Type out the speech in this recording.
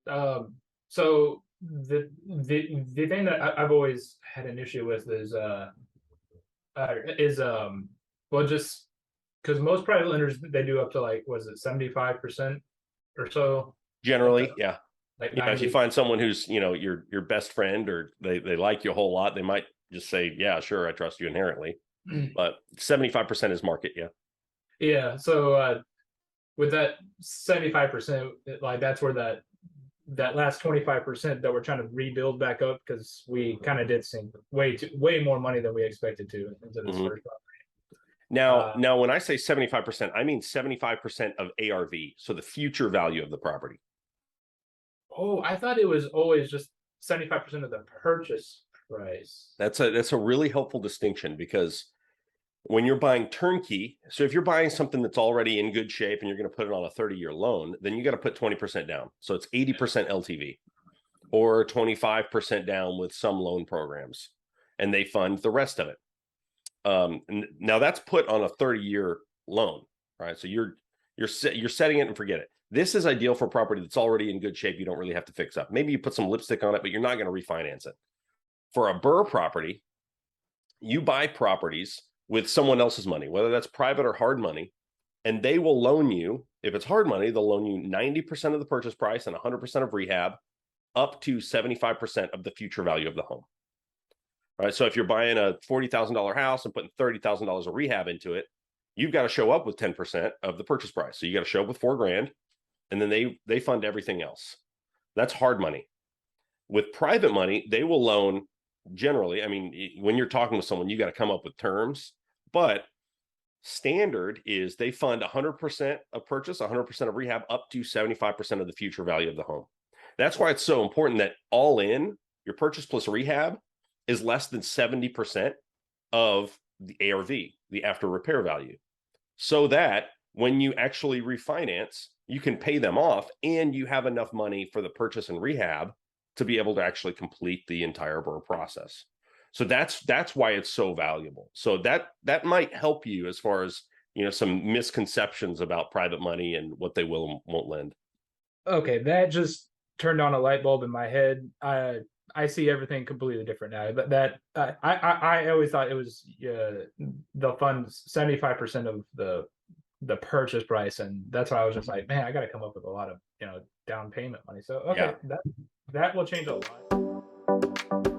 So the thing that I've always had an issue with is well, just because most private lenders, they do up to, like, was it 75% or so, up to Generally, yeah. like If you 90. find someone who's, your best friend, or they like you a whole lot, they might just say, yeah, sure, I trust you inherently. But 75% is market, yeah. Yeah, so with that 75%, like that's where that last 25% that we're trying to rebuild back up, because we kind of did sink way more money than we expected to into this Mhm. first property. Now, when I say 75%, I mean 75% of ARV, so the future value of the property. Oh, I thought it was always just 75% of the purchase price. That's a really helpful distinction, because when you're buying turnkey, so if you're buying something that's already in good shape and you're going to put it on a 30-year loan, then you got to put 20% down. So it's 80% LTV, or 25% down with some loan programs, and they fund the rest of it. Now that's put on a 30-year loan, right? So you're setting it and forget it. This is ideal for property that's already in good shape. You don't really have to fix up. Maybe you put some lipstick on it, but you're not going to refinance it. For a burr property, you buy properties with someone else's money, whether that's private or hard money, and they will loan you. If it's hard money, they'll loan you 90% of the purchase price and 100% of rehab, up to 75% of the future value of the home. All right. So if you're buying a $40,000 house and putting $30,000 of rehab into it, you've got to show up with 10% of the purchase price. So you got to show up with $4,000, and then they fund everything else. That's hard money. With private money, they will loan generally. I mean, when you're talking with someone, you got to come up with terms, but standard is they fund 100% of purchase, 100% of rehab, up to 75% of the future value of the home. That's why it's so important that all in, your purchase plus rehab is less than 70% of the ARV, the after repair value, so that when you actually refinance, you can pay them off and you have enough money for the purchase and rehab to be able to actually complete the entire burr process. So that's why it's so valuable. So that might help you as far as, some misconceptions about private money and what they will and won't lend. Okay, that just turned on a light bulb in my head. I see everything completely different now. But I always thought it was the funds 75% of the purchase price, and that's why I was just like, man, I got to come up with a lot of down payment money. So Yeah. okay, that will change a lot.